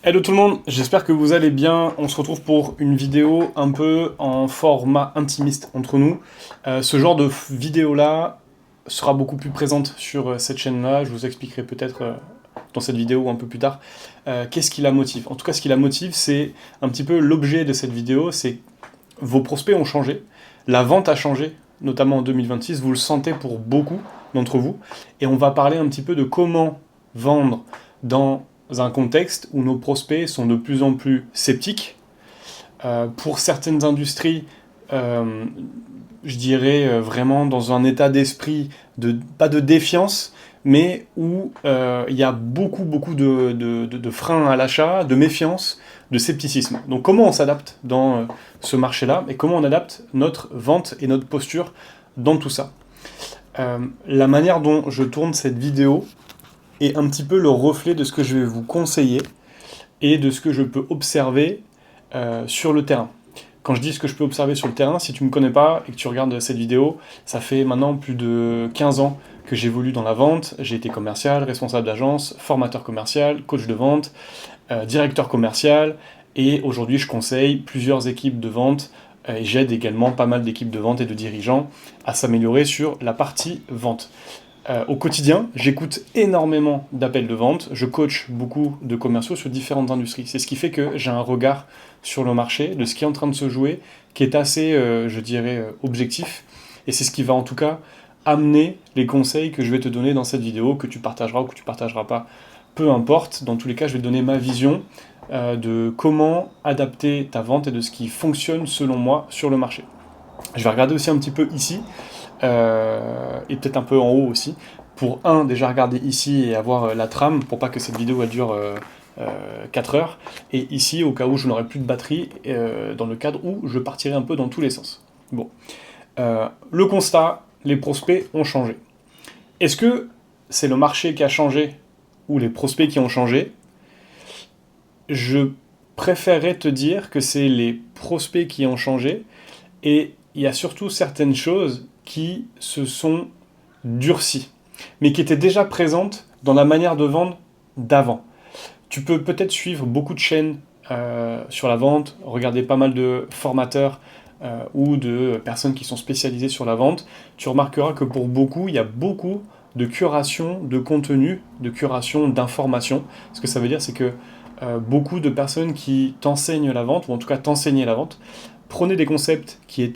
Hello tout le monde, j'espère que vous allez bien. On se retrouve pour une vidéo un peu en format intimiste entre nous. Ce genre de vidéo-là sera beaucoup plus présente sur cette chaîne-là. Je vous expliquerai peut-être dans cette vidéo un peu plus tard qu'est-ce qui la motive. En tout cas, ce qui la motive, c'est un petit peu l'objet de cette vidéo, c'est vos prospects ont changé, la vente a changé, notamment en 2026, vous le sentez pour beaucoup d'entre vous, et on va parler un petit peu de comment vendre dans un contexte où nos prospects sont de plus en plus sceptiques. Pour certaines industries, euh, je dirais vraiment dans un état d'esprit, pas de défiance, mais où il y a beaucoup de freins à l'achat, de méfiance, de scepticisme. Donc comment on s'adapte dans ce marché-là et comment on adapte notre vente et notre posture dans tout ça. La manière dont je tourne cette vidéo est un petit peu le reflet de ce que je vais vous conseiller et de ce que je peux observer sur le terrain. Quand je dis ce que je peux observer sur le terrain, si tu ne me connais pas et que tu regardes cette vidéo, ça fait maintenant plus de 15 ans que j'évolue dans la vente. J'ai été commercial, responsable d'agence, formateur commercial, coach de vente, directeur commercial, et aujourd'hui je conseille plusieurs équipes de vente et j'aide également pas mal d'équipes de vente et de dirigeants à s'améliorer sur la partie vente. Au quotidien, j'écoute énormément d'appels de vente, je coach beaucoup de commerciaux sur différentes industries. C'est ce qui fait que j'ai un regard sur le marché, de ce qui est en train de se jouer, qui est assez, je dirais, objectif. Et c'est ce qui va en tout cas amener les conseils que je vais te donner dans cette vidéo, que tu partageras ou que tu partageras pas. Peu importe, dans tous les cas, je vais te donner ma vision de comment adapter ta vente et de ce qui fonctionne selon moi sur le marché. Je vais regarder aussi un petit peu ici et peut-être un peu en haut aussi, pour déjà regarder ici et avoir la trame, pour pas que cette vidéo elle dure 4 heures, et ici au cas où je n'aurai plus de batterie, dans le cadre où je partirai un peu dans tous les sens. Bon. Le constat, les prospects ont changé. Est-ce que c'est le marché qui a changé ou les prospects qui ont changé? Je préférerais te dire que c'est les prospects qui ont changé, et il y a surtout certaines choses qui se sont durcies, mais qui étaient déjà présentes dans la manière de vendre d'avant. Tu peux peut-être suivre beaucoup de chaînes sur la vente, regarder pas mal de formateurs ou de personnes qui sont spécialisées sur la vente. Tu remarqueras que pour beaucoup, il y a beaucoup de curation de contenu, de curation d'informations. Ce que ça veut dire, c'est que beaucoup de personnes qui t'enseignent la vente, ou en tout cas t'enseignaient la vente, prenaient des concepts qui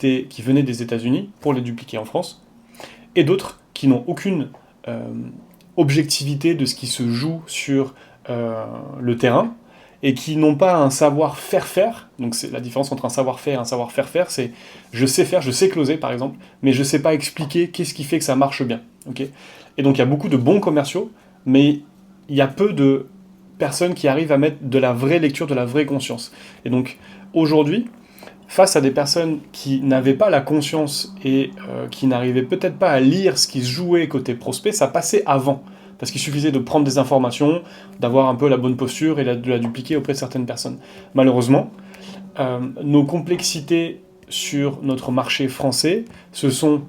venaient des États-Unis pour les dupliquer en France, et d'autres qui n'ont aucune euh, objectivité de ce qui se joue sur le terrain, et qui n'ont pas un savoir-faire. Donc c'est la différence entre un savoir-faire et un savoir-faire, c'est je sais faire, je sais closer par exemple, mais je ne sais pas expliquer qu'est-ce qui fait que ça marche bien. Okay, et donc il y a beaucoup de bons commerciaux, mais il y a peu de personnes qui arrivent à mettre de la vraie lecture, de la vraie conscience. Et donc aujourd'hui, face à des personnes qui n'avaient pas la conscience et qui n'arrivaient peut-être pas à lire ce qui se jouait côté prospect, ça passait avant. Parce qu'il suffisait de prendre des informations, d'avoir un peu la bonne posture et de la dupliquer auprès de certaines personnes. Malheureusement, nos complexités sur notre marché français se sont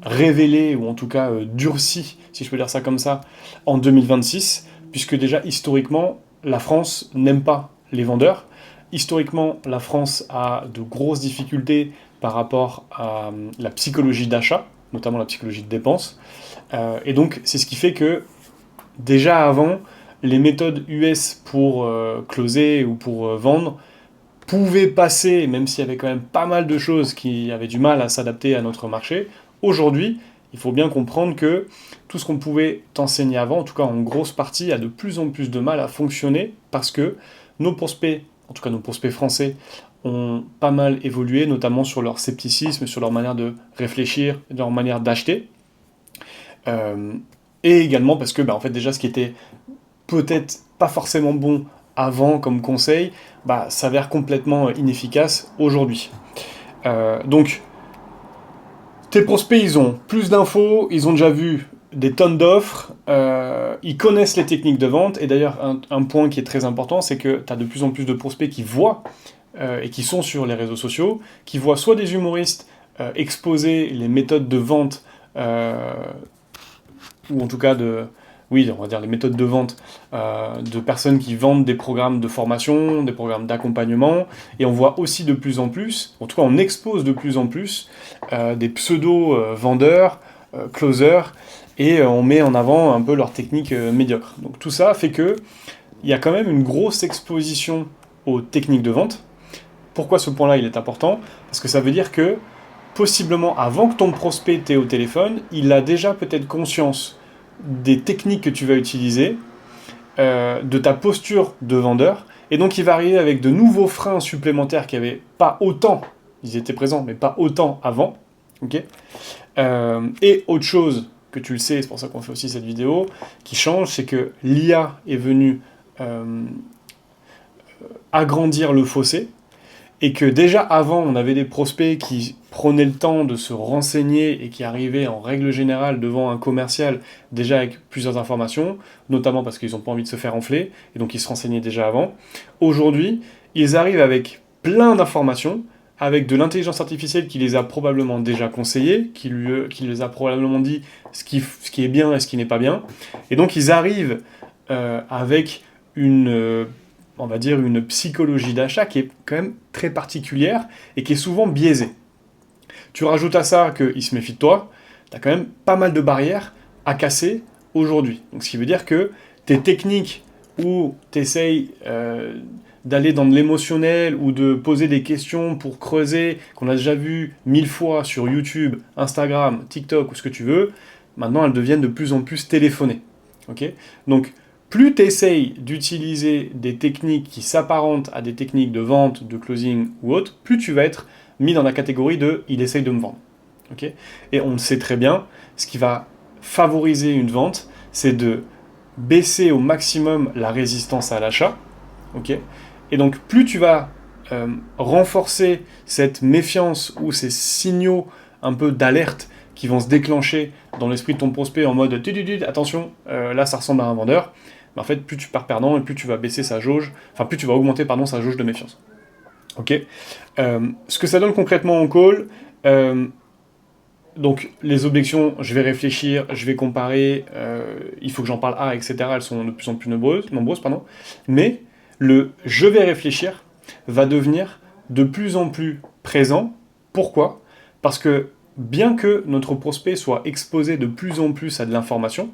révélées, ou en tout cas durcies, si je peux dire ça comme ça, en 2026, puisque déjà historiquement, la France n'aime pas les vendeurs. Historiquement, la France a de grosses difficultés par rapport à la psychologie d'achat, notamment la psychologie de dépense. Et donc, c'est ce qui fait que, déjà avant, les méthodes US pour closer ou pour vendre pouvaient passer, même s'il y avait quand même pas mal de choses qui avaient du mal à s'adapter à notre marché. Aujourd'hui, il faut bien comprendre que tout ce qu'on pouvait t'enseigner avant, en tout cas en grosse partie, a de plus en plus de mal à fonctionner parce que nos prospects, en tout cas nos prospects français, ont pas mal évolué, notamment sur leur scepticisme, sur leur manière de réfléchir, leur manière d'acheter. Euh, et également parce que, en fait, déjà, ce qui était peut-être pas forcément bon avant comme conseil, s'avère complètement inefficace aujourd'hui. Donc, tes prospects, ils ont plus d'infos, ils ont déjà vu des tonnes d'offres, ils connaissent les techniques de vente, et d'ailleurs, un point qui est très important, c'est que tu as de plus en plus de prospects qui voient, et qui sont sur les réseaux sociaux, qui voient soit des humoristes exposer les méthodes de vente, ou en tout cas oui, on va dire les méthodes de vente de personnes qui vendent des programmes de formation, des programmes d'accompagnement, et on voit aussi de plus en plus, en tout cas on expose de plus en plus des pseudo-vendeurs, closers, et on met en avant un peu leurs techniques médiocres. Donc tout ça fait que il y a quand même une grosse exposition aux techniques de vente. Pourquoi ce point-là il est important? Parce que ça veut dire que possiblement avant que ton prospect t'ait au téléphone, il a déjà peut-être conscience des techniques que tu vas utiliser, de ta posture de vendeur, et donc il va arriver avec de nouveaux freins supplémentaires qui n'avaient pas autant, ils étaient présents, mais pas autant avant. Okay, et autre chose que tu le sais, c'est pour ça qu'on fait aussi cette vidéo, qui change, c'est que l'IA est venue agrandir le fossé, et que déjà avant, on avait des prospects qui prenaient le temps de se renseigner et qui arrivaient en règle générale devant un commercial déjà avec plusieurs informations, notamment parce qu'ils n'ont pas envie de se faire enfler, et donc ils se renseignaient déjà avant. Aujourd'hui, ils arrivent avec plein d'informations, avec de l'intelligence artificielle qui les a probablement déjà conseillés, qui les a probablement dit ce qui est bien et ce qui n'est pas bien, et donc ils arrivent avec on va dire une psychologie d'achat qui est quand même très particulière et qui est souvent biaisée. Tu rajoutes à ça qu'il se méfie de toi, tu as quand même pas mal de barrières à casser aujourd'hui. Donc ce qui veut dire que tes techniques où tu essayes d'aller dans de l'émotionnel ou de poser des questions pour creuser, qu'on a déjà vu 1000 fois sur YouTube, Instagram, TikTok ou ce que tu veux, maintenant elles deviennent de plus en plus téléphonées. Okay, donc plus tu essayes d'utiliser des techniques qui s'apparentent à des techniques de vente, de closing ou autre, plus tu vas être mis dans la catégorie de « il essaye de me vendre ». Okay, et on le sait très bien, ce qui va favoriser une vente, c'est de baisser au maximum la résistance à l'achat. Okay, et donc plus tu vas renforcer cette méfiance ou ces signaux un peu d'alerte qui vont se déclencher dans l'esprit de ton prospect en mode « attention, là ça ressemble à un vendeur », mais en fait, plus tu pars perdant et plus tu vas baisser sa jauge, enfin plus tu vas augmenter sa jauge de méfiance. Ok. Ce que ça donne concrètement en call, donc les objections, je vais réfléchir, je vais comparer, il faut que j'en parle à, etc. Elles sont de plus en plus nombreuses, mais le je vais réfléchir va devenir de plus en plus présent. Pourquoi? Parce que bien que notre prospect soit exposé de plus en plus à de l'information,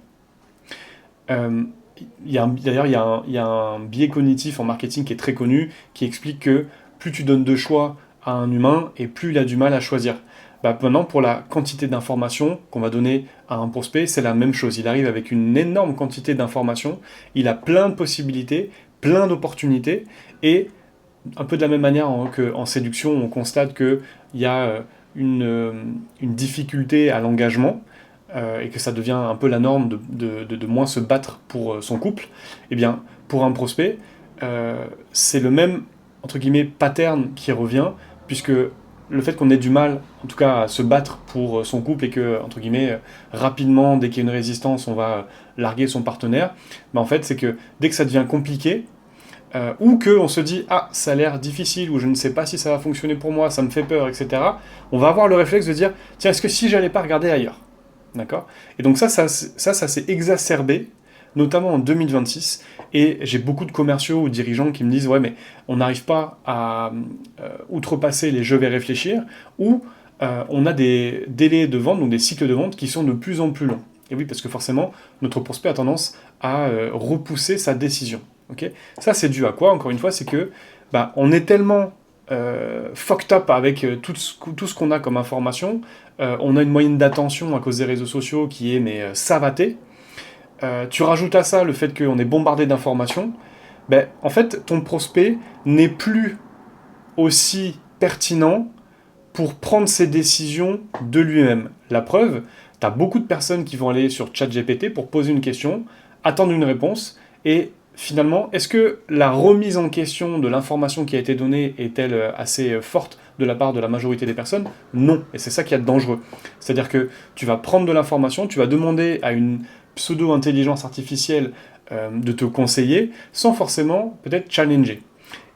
d'ailleurs, il y a un biais cognitif en marketing qui est très connu, qui explique que plus tu donnes de choix à un humain, et plus il a du mal à choisir. Maintenant, pour la quantité d'informations qu'on va donner à un prospect, c'est la même chose. Il arrive avec une énorme quantité d'informations, il a plein de possibilités, plein d'opportunités, et un peu de la même manière qu'en séduction, on constate qu'il y a une difficulté à l'engagement, et que ça devient un peu la norme de moins se battre pour son couple, eh bien, pour un prospect, c'est le même, entre guillemets, pattern qui revient, puisque le fait qu'on ait du mal, en tout cas, à se battre pour son couple, et que, entre guillemets, rapidement, dès qu'il y a une résistance, on va larguer son partenaire, en fait, c'est que dès que ça devient compliqué, ou qu'on se dit « Ah, ça a l'air difficile » ou « Je ne sais pas si ça va fonctionner pour moi, ça me fait peur, etc. » On va avoir le réflexe de dire « Tiens, est-ce que si j'allais pas regarder ailleurs ?» D'accord ? Et donc ça s'est exacerbé, notamment en 2026, et j'ai beaucoup de commerciaux ou dirigeants qui me disent « Ouais, mais on n'arrive pas à outrepasser les « je vais réfléchir » ou on a des délais de vente, donc des cycles de vente qui sont de plus en plus longs. Et oui, parce que forcément, notre prospect a tendance à repousser sa décision. Okay ? Ça, c'est dû à quoi? Encore une fois, c'est que on est tellement fucked up avec tout ce qu'on a comme information, on a une moyenne d'attention à cause des réseaux sociaux qui est savatée. Tu rajoutes à ça le fait qu'on est bombardé d'informations, en fait, ton prospect n'est plus aussi pertinent pour prendre ses décisions de lui-même. La preuve, tu as beaucoup de personnes qui vont aller sur ChatGPT pour poser une question, attendre une réponse, et finalement, est-ce que la remise en question de l'information qui a été donnée est-elle assez forte de la part de la majorité des personnes? Non, et c'est ça qui est dangereux. C'est-à-dire que tu vas prendre de l'information, tu vas demander à une pseudo-intelligence artificielle de te conseiller, sans forcément peut-être challenger.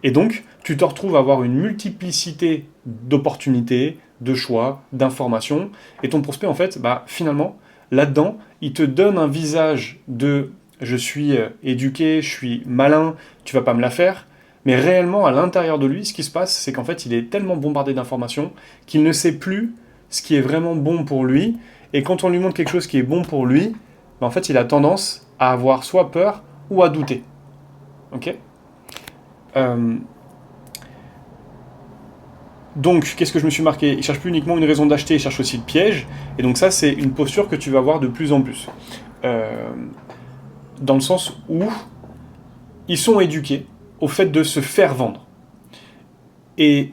Et donc, tu te retrouves à avoir une multiplicité d'opportunités, de choix, d'informations, et ton prospect, en fait, finalement, là-dedans, il te donne un visage de je suis éduqué, je suis malin, tu vas pas me la faire. Mais réellement, à l'intérieur de lui, ce qui se passe, c'est qu'en fait, il est tellement bombardé d'informations qu'il ne sait plus ce qui est vraiment bon pour lui. Et quand on lui montre quelque chose qui est bon pour lui, ben en fait, il a tendance à avoir soit peur ou à douter. Ok. Donc, qu'est-ce que je me suis marqué? Il cherche plus uniquement une raison d'acheter, il cherche aussi le piège. Et donc ça, c'est une posture que tu vas voir de plus en plus. Dans le sens où ils sont éduqués au fait de se faire vendre. Et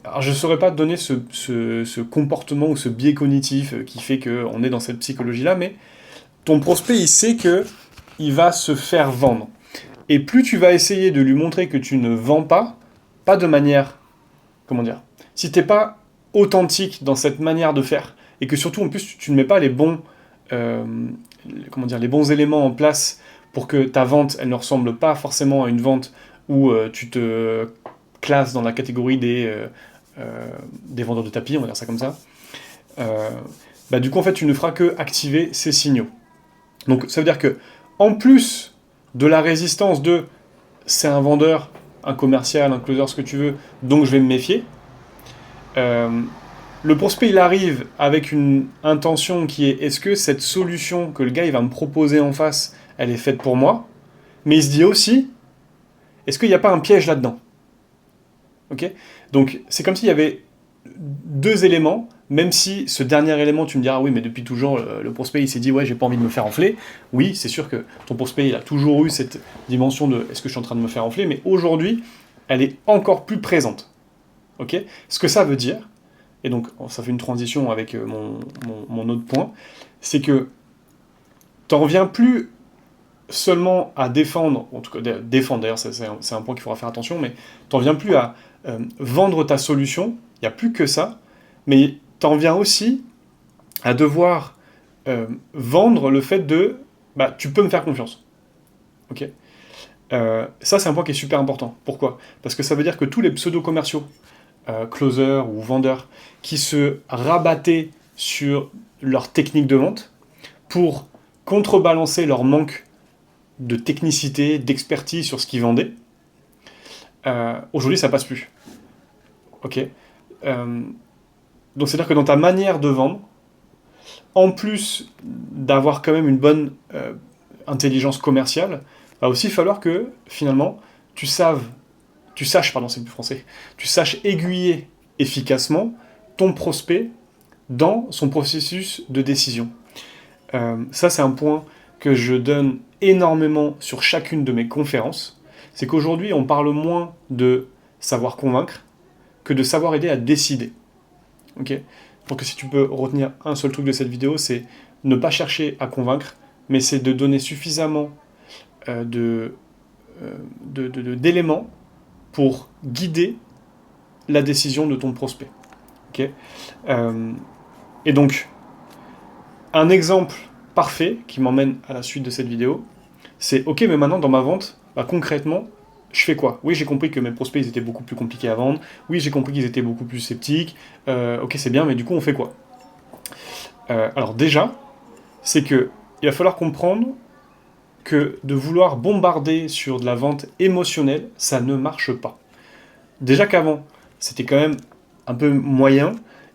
alors, je ne saurais pas te donner ce comportement ou ce biais cognitif qui fait qu'on est dans cette psychologie-là, mais ton prospect, il sait qu'il va se faire vendre. Et plus tu vas essayer de lui montrer que tu ne vends pas de manière... Comment dire? Si tu n'es pas authentique dans cette manière de faire, et que surtout, en plus, tu ne mets pas les bons, les bons éléments en place pour que ta vente, elle ne ressemble pas forcément à une vente où tu te classes dans la catégorie des vendeurs de tapis, on va dire ça comme ça, du coup, en fait, tu ne feras que activer ces signaux. Donc, ça veut dire que, en plus de la résistance de c'est un vendeur, un commercial, un closer, ce que tu veux, donc je vais me méfier, le prospect, il arrive avec une intention qui est est-ce que cette solution que le gars il va me proposer en face, elle est faite pour moi? Mais il se dit aussi, est-ce qu'il n'y a pas un piège là-dedans? Ok. Donc, c'est comme s'il y avait deux éléments, même si ce dernier élément, tu me diras, oui, mais depuis toujours, le prospect, il s'est dit, ouais, j'ai pas envie de me faire enfler. Oui, c'est sûr que ton prospect, il a toujours eu cette dimension de, est-ce que je suis en train de me faire enfler? Mais aujourd'hui, elle est encore plus présente. Ok. Ce que ça veut dire, et donc ça fait une transition avec mon autre point, c'est que t'en reviens plus seulement à défendre, en tout cas défendre, d'ailleurs c'est un point qu'il faudra faire attention, mais t'en viens plus à vendre ta solution, il n'y a plus que ça, mais t'en viens aussi à devoir vendre le fait de tu peux me faire confiance. Ok. Ça c'est un point qui est super important. Pourquoi? Parce que ça veut dire que tous les pseudo-commerciaux, closers ou vendeurs, qui se rabattaient sur leur technique de vente pour contrebalancer leur manque de technicité, d'expertise sur ce qu'ils vendaient, aujourd'hui ça passe plus. Ok. Donc c'est-à-dire que dans ta manière de vendre, en plus d'avoir quand même une bonne intelligence commerciale, va aussi falloir que finalement tu saches, c'est plus français, tu saches aiguiller efficacement ton prospect dans son processus de décision. Ça c'est un point que je donne énormément sur chacune de mes conférences, c'est qu'aujourd'hui on parle moins de savoir convaincre que de savoir aider à décider. Ok. Donc si tu peux retenir un seul truc de cette vidéo, c'est ne pas chercher à convaincre, mais c'est de donner suffisamment d'éléments pour guider la décision de ton prospect. Okay. Et donc, un exemple parfait qui m'emmène à la suite de cette vidéo, c'est ok, mais maintenant dans ma vente, concrètement, je fais quoi? Oui, j'ai compris que mes prospects ils étaient beaucoup plus compliqués à vendre. Oui, j'ai compris qu'ils étaient beaucoup plus sceptiques. Ok, c'est bien, mais du coup, on fait quoi? Alors déjà, c'est que il va falloir comprendre que de vouloir bombarder sur de la vente émotionnelle, ça ne marche pas. Déjà qu'avant, c'était quand même un peu moyen,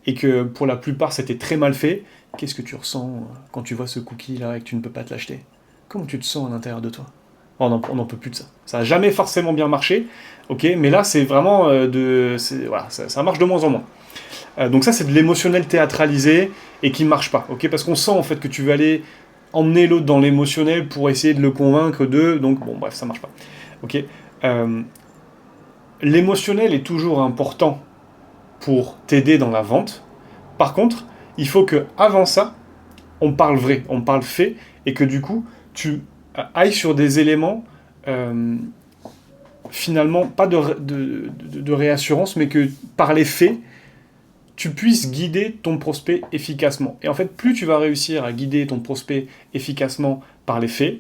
et que pour la plupart, c'était très mal fait. Qu'est-ce que tu ressens quand tu vois ce cookie-là et que tu ne peux pas te l'acheter? Comment tu te sens à l'intérieur de toi? On n'en peut plus de ça. Ça n'a jamais forcément bien marché, ok, mais là, c'est vraiment ça marche de moins en moins. Donc ça, c'est de l'émotionnel théâtralisé et qui ne marche pas, ok, parce qu'on sent en fait que tu veux aller emmener l'autre dans l'émotionnel pour essayer de le convaincre donc bon, bref, ça marche pas, ok. L'émotionnel est toujours important pour t'aider dans la vente. Par contre, il faut que avant ça, on parle vrai, on parle fait, et que du coup, tu ailles sur des éléments finalement pas de réassurance, mais que par les faits, tu puisses guider ton prospect efficacement. Et en fait, plus tu vas réussir à guider ton prospect efficacement par les faits,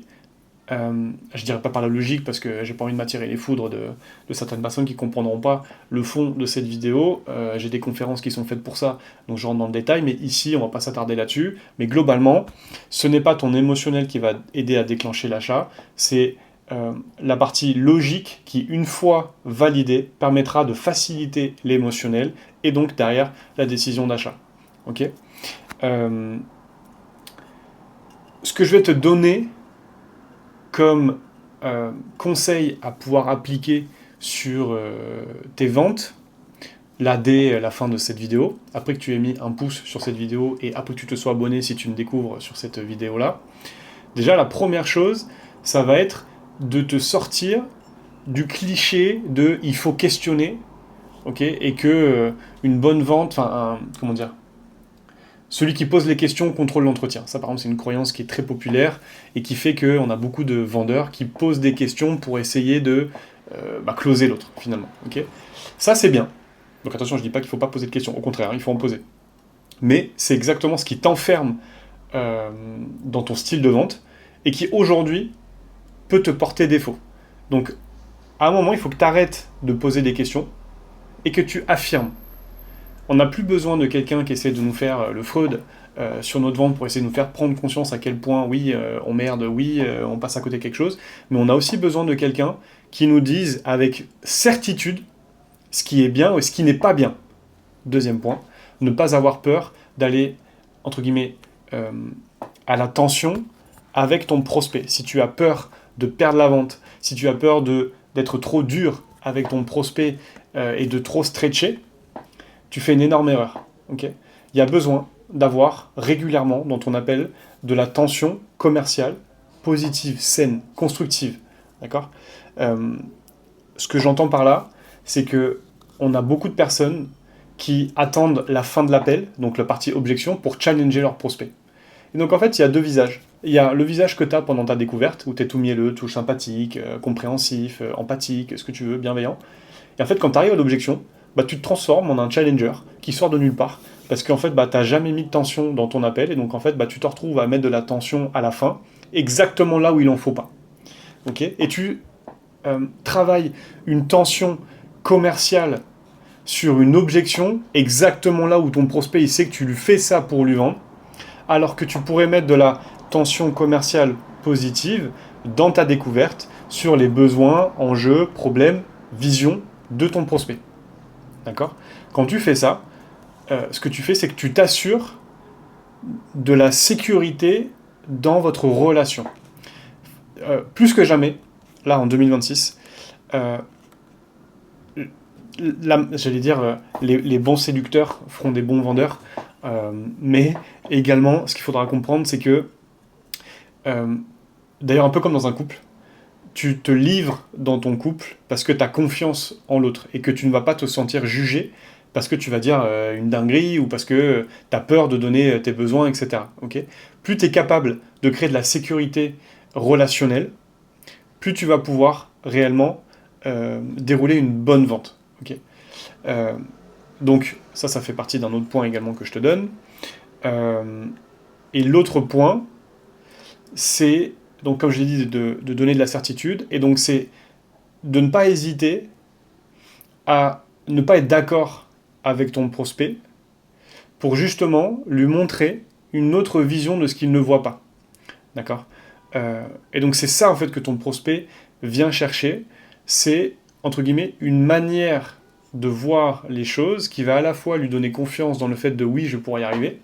je dirais pas par la logique parce que j'ai pas envie de m'attirer les foudres de certaines personnes qui comprendront pas le fond de cette vidéo. J'ai des conférences qui sont faites pour ça, donc je rentre dans le détail, mais ici on va pas s'attarder là-dessus. Mais globalement, ce n'est pas ton émotionnel qui va aider à déclencher l'achat, c'est la partie logique qui, une fois validée, permettra de faciliter l'émotionnel et donc derrière la décision d'achat. Ok. Ce que je vais te donner comme conseil à pouvoir appliquer sur tes ventes, là dès la fin de cette vidéo, après que tu aies mis un pouce sur cette vidéo et après que tu te sois abonné si tu me découvres sur cette vidéo-là, déjà la première chose, ça va être de te sortir du cliché de il faut questionner, ok, et que une bonne vente, enfin, comment dire, celui qui pose les questions contrôle l'entretien. Ça, par exemple, c'est une croyance qui est très populaire et qui fait qu'on a beaucoup de vendeurs qui posent des questions pour essayer de closer l'autre, finalement. Okay, ça, c'est bien. Donc attention, je ne dis pas qu'il ne faut pas poser de questions. Au contraire, il faut en poser. Mais c'est exactement ce qui t'enferme dans ton style de vente et qui, aujourd'hui, peut te porter défaut. Donc, à un moment, il faut que tu arrêtes de poser des questions et que tu affirmes. On n'a plus besoin de quelqu'un qui essaie de nous faire le Freud sur notre vente pour essayer de nous faire prendre conscience à quel point, oui, on merde, oui, on passe à côté de quelque chose, mais on a aussi besoin de quelqu'un qui nous dise avec certitude ce qui est bien et ce qui n'est pas bien. Deuxième point, ne pas avoir peur d'aller, entre guillemets, à la tension avec ton prospect. Si tu as peur de perdre la vente, si tu as peur d'être trop dur avec ton prospect et de trop stretcher, tu fais une énorme erreur. Okay, il y a besoin d'avoir régulièrement, dont on appelle de la tension commerciale, positive, saine, constructive. D'accord. Ce que j'entends par là, c'est que on a beaucoup de personnes qui attendent la fin de l'appel, donc la partie objection, pour challenger leur prospect. Et donc en fait, il y a deux visages. Il y a le visage que tu as pendant ta découverte, où tu es tout mielleux, tout sympathique, compréhensif, empathique, ce que tu veux, bienveillant. Et en fait, quand tu arrives à l'objection, tu te transformes en un challenger qui sort de nulle part. Parce qu'en fait, tu n'as jamais mis de tension dans ton appel, et donc en fait, tu te retrouves à mettre de la tension à la fin, exactement là où il n'en faut pas. Okay, et tu travailles une tension commerciale sur une objection, exactement là où ton prospect il sait que tu lui fais ça pour lui vendre, alors que tu pourrais mettre de la tension commerciale positive dans ta découverte sur les besoins, enjeux, problèmes, vision de ton prospect. D'accord ? Quand tu fais ça, ce que tu fais, c'est que tu t'assures de la sécurité dans votre relation. Plus que jamais, là en 2026, j'allais dire, les bons séducteurs feront des bons vendeurs, mais également, ce qu'il faudra comprendre, c'est que, d'ailleurs un peu comme dans un couple, tu te livres dans ton couple parce que tu as confiance en l'autre et que tu ne vas pas te sentir jugé parce que tu vas dire une dinguerie ou parce que tu as peur de donner tes besoins, etc. Okay, plus tu es capable de créer de la sécurité relationnelle, plus tu vas pouvoir réellement dérouler une bonne vente. Okay, donc ça fait partie d'un autre point également que je te donne. Et l'autre point, c'est, donc comme je l'ai dit, de donner de la certitude, et donc c'est de ne pas hésiter à ne pas être d'accord avec ton prospect pour justement lui montrer une autre vision de ce qu'il ne voit pas. D'accord ? Et donc c'est ça en fait que ton prospect vient chercher, c'est entre guillemets une manière de voir les choses qui va à la fois lui donner confiance dans le fait de oui, je pourrais y arriver.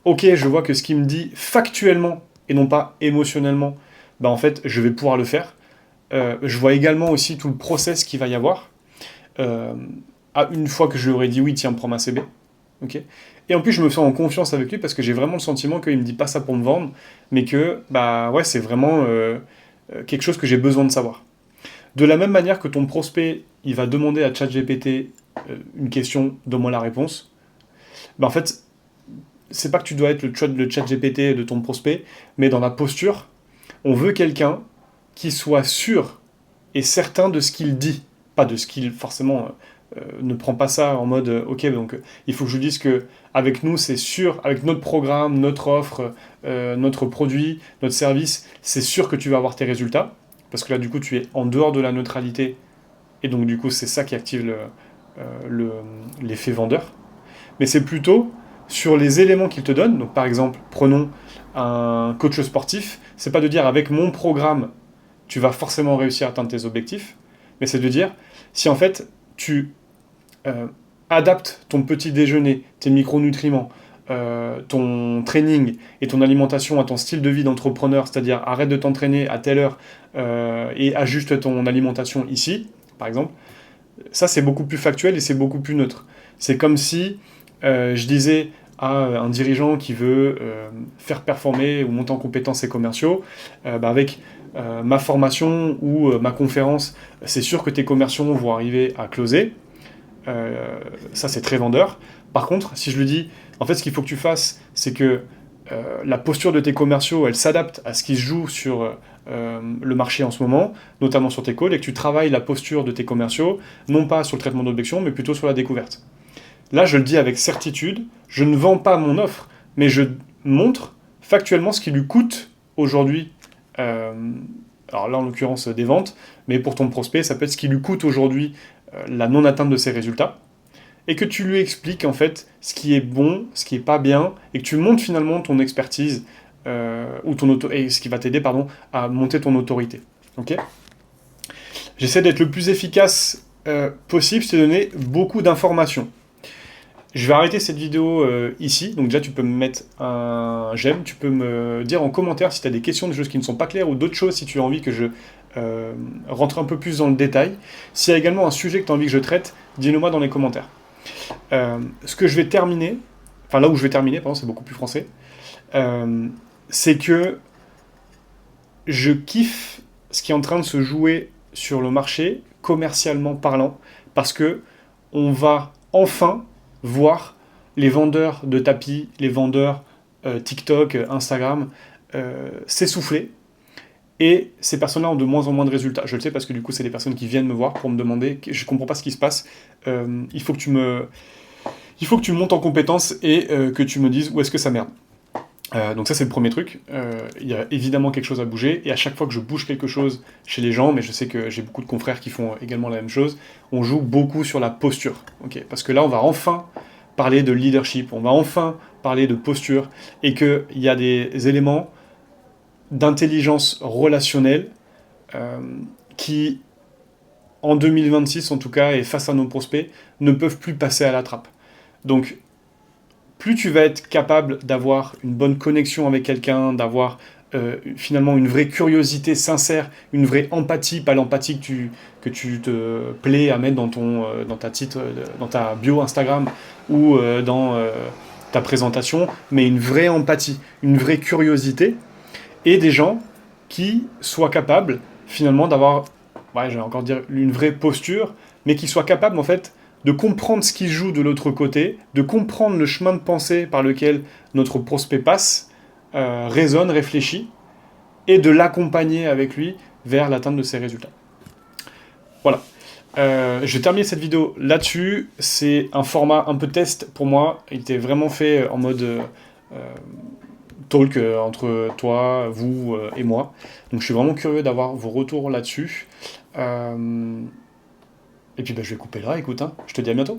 Ok, je vois que ce qu'il me dit factuellement et non pas émotionnellement, en fait, je vais pouvoir le faire. Je vois également aussi tout le process qu'il va y avoir. Une fois que je lui aurais dit oui, tiens, prends ma CB. Okay, et en plus, je me sens en confiance avec lui parce que j'ai vraiment le sentiment qu'il me dit pas ça pour me vendre, mais que ouais, c'est vraiment quelque chose que j'ai besoin de savoir. De la même manière que ton prospect, il va demander à ChatGPT une question, donne-moi la réponse. En fait, c'est pas que tu dois être le ChatGPT de ton prospect, mais dans la posture, on veut quelqu'un qui soit sûr et certain de ce qu'il dit, pas de ce qu'il forcément ne prends pas ça en mode ok, donc il faut que je dise que avec nous c'est sûr, avec notre programme, notre offre, notre produit, notre service, c'est sûr que tu vas avoir tes résultats, parce que là du coup tu es en dehors de la neutralité, et donc du coup c'est ça qui active l'effet vendeur. Mais c'est plutôt sur les éléments qu'il te donne. Donc par exemple, prenons un coach sportif, c'est pas de dire avec mon programme tu vas forcément réussir à atteindre tes objectifs, mais c'est de dire si en fait tu adaptes ton petit déjeuner, tes micronutriments, ton training et ton alimentation à ton style de vie d'entrepreneur, c'est-à-dire arrête de t'entraîner à telle heure et ajuste ton alimentation ici, par exemple, ça c'est beaucoup plus factuel et c'est beaucoup plus neutre. C'est comme si je disais à un dirigeant qui veut faire performer ou monter en compétences ses commerciaux, avec ma formation ou ma conférence, c'est sûr que tes commerciaux vont arriver à closer. Ça, c'est très vendeur. Par contre, si je lui dis, en fait, ce qu'il faut que tu fasses, c'est que la posture de tes commerciaux, elle s'adapte à ce qui se joue sur le marché en ce moment, notamment sur tes calls, et que tu travailles la posture de tes commerciaux, non pas sur le traitement d'objections, mais plutôt sur la découverte. Là, je le dis avec certitude, je ne vends pas mon offre, mais je montre factuellement ce qui lui coûte aujourd'hui, alors là en l'occurrence des ventes, mais pour ton prospect, ça peut être ce qui lui coûte aujourd'hui la non-atteinte de ses résultats, et que tu lui expliques en fait ce qui est bon, ce qui est pas bien, et que tu montes finalement ton expertise, ou et ce qui va t'aider pardon, à monter ton autorité. Ok. J'essaie d'être le plus efficace possible, c'est de donner beaucoup d'informations. Je vais arrêter cette vidéo ici, donc déjà tu peux me mettre un j'aime, tu peux me dire en commentaire si tu as des questions, des choses qui ne sont pas claires, ou d'autres choses si tu as envie que je rentre un peu plus dans le détail. S'il y a également un sujet que tu as envie que je traite, dis-le moi dans les commentaires. Ce que je vais terminer, enfin là où je vais terminer, pardon, c'est beaucoup plus français, c'est que je kiffe ce qui est en train de se jouer sur le marché, commercialement parlant, parce que on va enfin voir les vendeurs de tapis, les vendeurs TikTok, Instagram, s'essouffler. Et ces personnes-là ont de moins en moins de résultats. Je le sais parce que du coup, c'est des personnes qui viennent me voir pour me demander, je comprends pas ce qui se passe, il faut que tu montes en compétences et que tu me dises où est-ce que ça merde. Donc ça c'est le premier truc, il y a évidemment quelque chose à bouger, et à chaque fois que je bouge quelque chose chez les gens, mais je sais que j'ai beaucoup de confrères qui font également la même chose, on joue beaucoup sur la posture, okay, parce que là on va enfin parler de leadership, on va enfin parler de posture, et qu'il y a des éléments d'intelligence relationnelle qui, en 2026 en tout cas, et face à nos prospects, ne peuvent plus passer à la trappe. Donc plus tu vas être capable d'avoir une bonne connexion avec quelqu'un, d'avoir finalement une vraie curiosité sincère, une vraie empathie, pas l'empathie que tu te plais à mettre dans ta bio Instagram ou dans ta présentation, mais une vraie empathie, une vraie curiosité, et des gens qui soient capables finalement d'avoir, ouais, je vais encore dire, une vraie posture, mais qui soient capables en fait de comprendre ce qui joue de l'autre côté, de comprendre le chemin de pensée par lequel notre prospect passe, raisonne, réfléchit, et de l'accompagner avec lui vers l'atteinte de ses résultats. Voilà. Je vais terminer cette vidéo là-dessus. C'est un format un peu test pour moi. Il était vraiment fait en mode talk entre toi, vous et moi. Donc je suis vraiment curieux d'avoir vos retours là-dessus. Et puis je vais couper là, écoute, hein. Je te dis à bientôt.